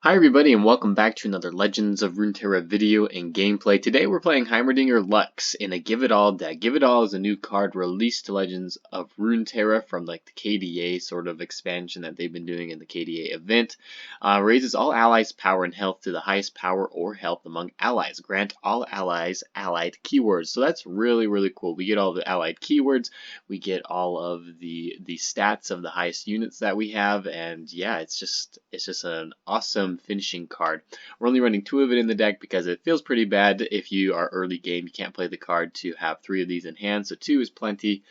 Hi everybody and welcome back to another Legends of Runeterra video and gameplay. Today we're playing Heimerdinger Lux in a Give It All deck. Give It All is a new card released to Legends of Runeterra from like the KDA sort of expansion that they've been doing in the KDA event. Raises all allies' power and health to the highest power or health among allies. Grant all allies allied keywords. So that's really cool. We get all the allied keywords. We get all of the stats of the highest units that we have, and yeah, it's just an awesome finishing card. We're only running 2 of it in the deck because it feels pretty bad if you are early game. You can't play the card to have 3 of these in hand, so 2 is plenty.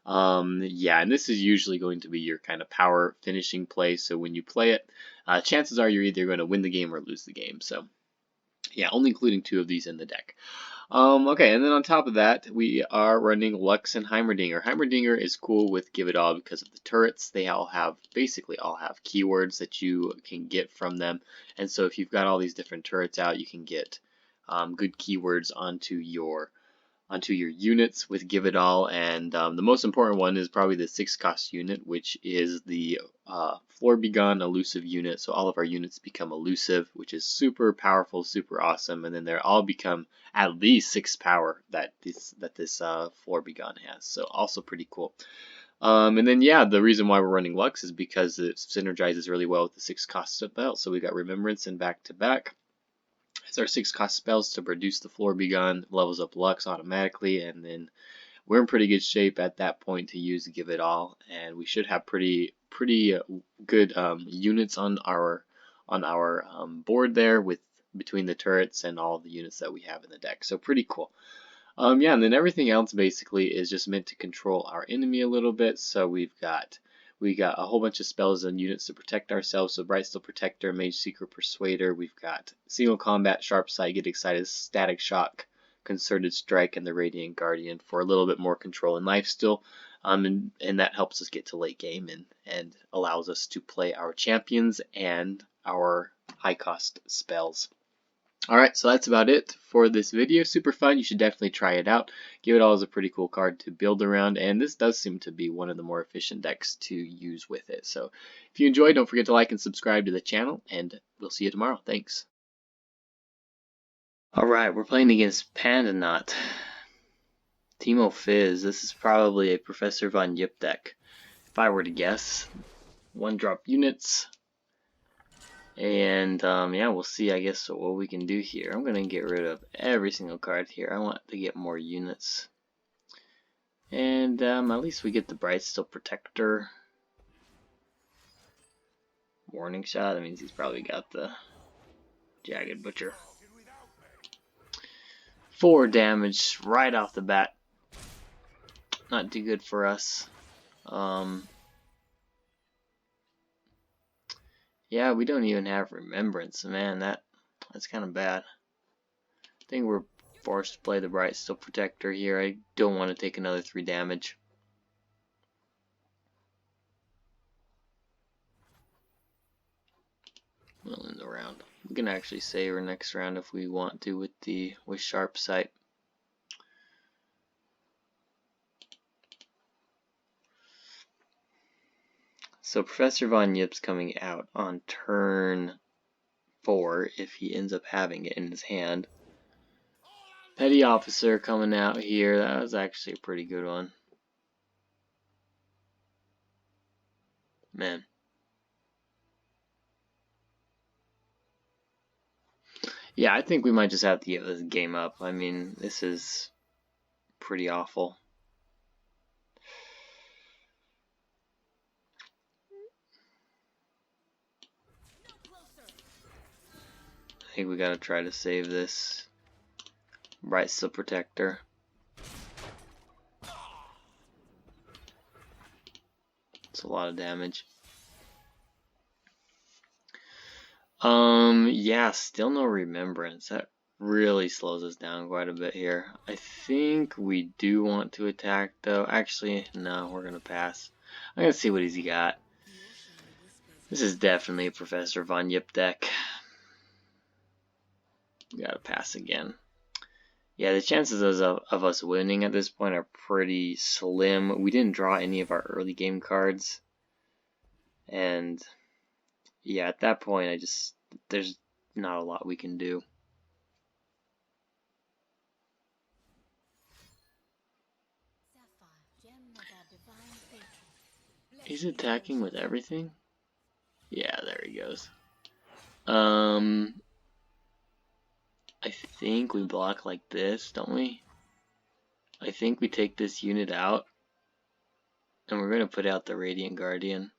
Yeah, and this is usually going to be your kind of power finishing play, so when you play it, chances are you're either going to win the game or lose the game. So yeah, only including 2 of these in the deck. Okay, and then on top of that, we are running Lux and Heimerdinger. Heimerdinger is cool with Give It All because of the turrets. They basically all have keywords that you can get from them. And so if you've got all these different turrets out, you can get good keywords onto your units with Give It All, and the most important one is probably the 6-cost unit, which is the Floor Begun elusive unit. So all of our units become elusive, which is super powerful, super awesome, and then they all become at least 6 power that this Floor Begun has. So also pretty cool. And then yeah, the reason why we're running Lux is because it synergizes really well with the 6-cost spell. So we got Remembrance and Back to Back. It's our 6-cost spells to produce the Floor Begun, levels up Lux automatically, and then we're in pretty good shape at that point to use Give It All, and we should have pretty good units on our board there with between the turrets and all the units that we have in the deck. So pretty cool. Yeah, and then everything else basically is just meant to control our enemy a little bit. So we got a whole bunch of spells and units to protect ourselves. So Bright Steel Protector, Mage Seeker, Persuader. We've got Single Combat, Sharp Sight, Get Excited, Static Shock, Concerted Strike, and the Radiant Guardian for a little bit more control and lifesteal. And that helps us get to late game and allows us to play our champions and our high cost spells. Alright, so that's about it for this video. Super fun. You should definitely try it out. Give It All is a pretty cool card to build around, and this does seem to be one of the more efficient decks to use with it. So if you enjoyed, don't forget to like and subscribe to the channel, and we'll see you tomorrow. Thanks. Alright, we're playing against Pandanaut. Teemo Fizz. This is probably a Professor Von Yip deck, if I were to guess. 1-drop units. And yeah, we'll see, I guess, what we can do here. I'm going to get rid of every single card here. I want to get more units. And at least we get the Bright Steel Protector. Warning Shot, that means he's probably got the Jagged Butcher. 4 damage right off the bat. Not too good for us. Yeah, we don't even have Remembrance. Man, that's kind of bad. I think we're forced to play the Bright Steel Protector here. I don't want to take another 3 damage. We'll end the round. We can actually save our next round if we want to with Sharp Sight. So Professor Von Yip's coming out on turn 4 if he ends up having it in his hand. Petty Officer coming out here. That was actually a pretty good one. Man. Yeah, I think we might just have to give this game up. I mean, this is pretty awful. I think we gotta try to save this Bright Steel Protector. It's a lot of damage. Yeah, still no Remembrance. That really slows us down quite a bit here. I think we do want to attack though. Actually, no, we're gonna pass. I'm gonna see what he's got. This is definitely a Professor Von Yip deck. We gotta pass again. Yeah, the chances of us winning at this point are pretty slim. We didn't draw any of our early game cards. And yeah, at that point, there's not a lot we can do. He's attacking with everything? Yeah, there he goes. I think we block like this, don't we? I think we take this unit out, and we're going to put out the Radiant Guardian.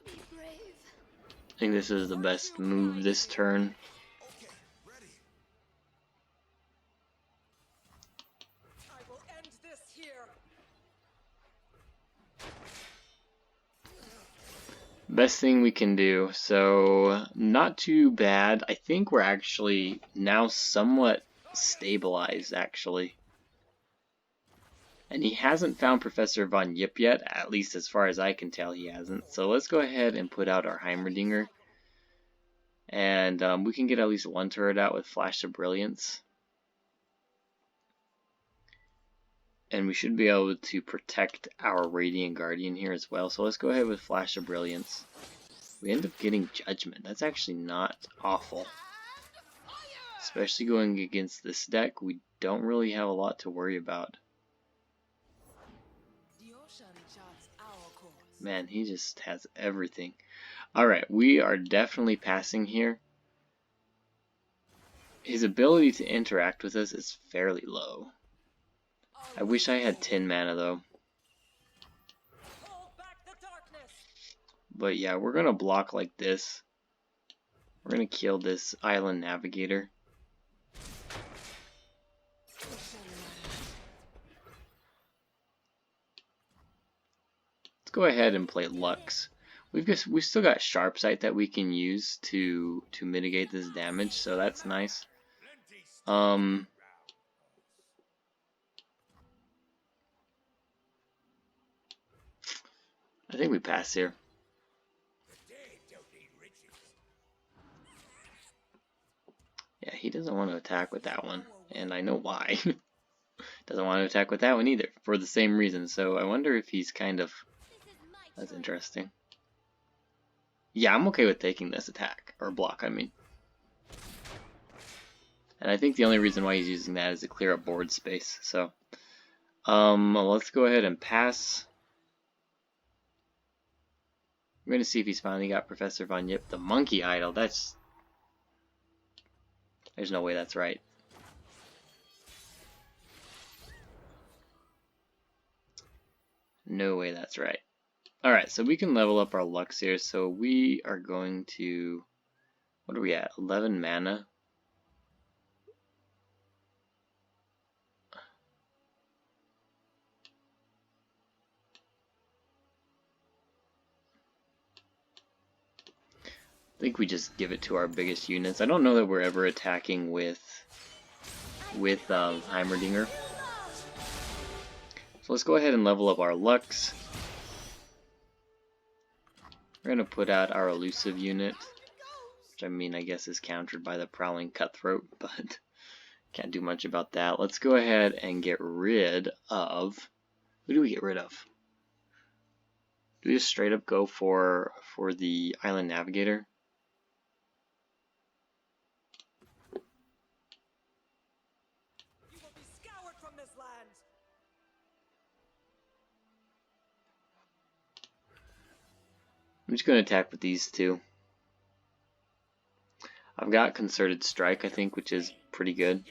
I think this is the best move this turn. Best thing we can do, so not too bad. I think we're actually now somewhat stabilized, actually. And he hasn't found Professor Von Yip yet, at least as far as I can tell he hasn't. So let's go ahead and put out our Heimerdinger. And we can get at least one turret out with Flash of Brilliance. And we should be able to protect our Radiant Guardian here as well. So let's go ahead with Flash of Brilliance. We end up getting Judgment. That's actually not awful. Especially going against this deck, we don't really have a lot to worry about. Man, he just has everything. Alright, we are definitely passing here. His ability to interact with us is fairly low. I wish I had 10 mana though. But yeah, we're gonna block like this. We're gonna kill this Island Navigator. Let's go ahead and play Lux. We've still got Sharp Sight that we can use to mitigate this damage, so that's nice. I think we pass here. Yeah, he doesn't want to attack with that one, and I know why. Doesn't want to attack with that one either, for the same reason. So I wonder if he's kind of... That's interesting. Yeah, I'm okay with taking this attack, or block, I mean. And I think the only reason why he's using that is to clear up board space. So, let's go ahead and pass. We're going to see if he's finally got Professor Von Yip. The Monkey Idol, that's... There's no way that's right. No way that's right. Alright, so we can level up our Lux here. So we are going to... What are we at? 11 mana. I think we just give it to our biggest units. I don't know that we're ever attacking with Heimerdinger. So let's go ahead and level up our Lux. We're going to put out our elusive unit, which I mean I guess is countered by the Prowling Cutthroat, but can't do much about that. Let's go ahead and get rid of... Who do we get rid of? Do we just straight up go for the Island Navigator? I'm just going to attack with these two. I've got Concerted Strike, I think, which is pretty good.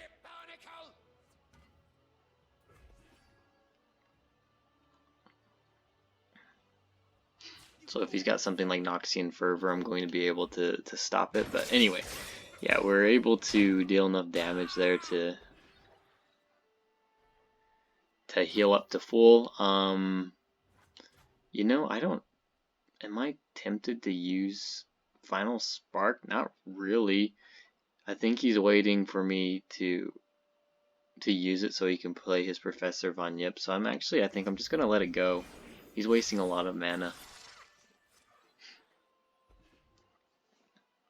So if he's got something like Noxian Fervor, I'm going to be able to stop it. But anyway, yeah, we're able to deal enough damage there to heal up to full. You know, am I tempted to use Final Spark? Not really. I think he's waiting for me to use it so he can play his Professor Von Yip. So I think I'm just gonna let it go. He's wasting a lot of mana.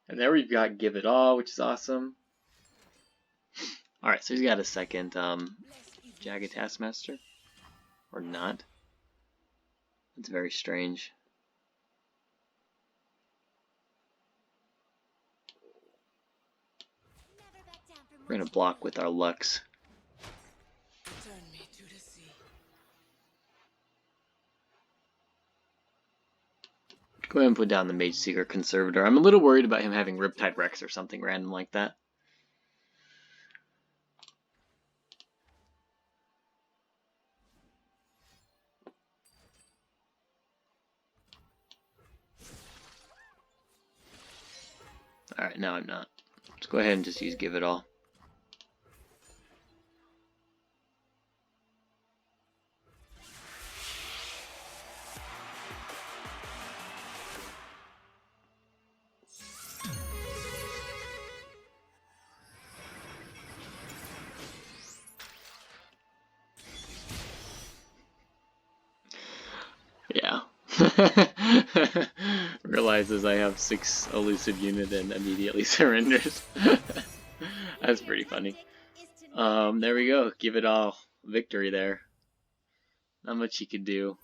And there we've got Give It All, which is awesome. Alright, so he's got a second Jagged Taskmaster. Or not. It's very strange. We're gonna block with our Lux. Go ahead and put down the Mage Seeker Conservator. I'm a little worried about him having Riptide Rex or something random like that. Alright, now I'm not. Let's go ahead and just use Give It All. Yeah. Realizes I have 6 elusive unit and immediately surrenders. That's pretty funny. There we go. Give it all. Victory there. Not much he could do.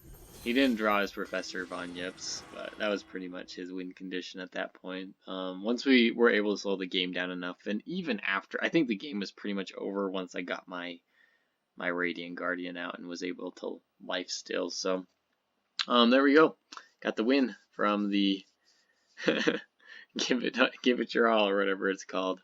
He didn't draw his Professor Von Yips, but that was pretty much his win condition at that point. Once we were able to slow the game down enough, and even after, I think the game was pretty much over once I got my Radiant Guardian out and was able to life steal. So there we go. Got the win from the give it your all or whatever it's called.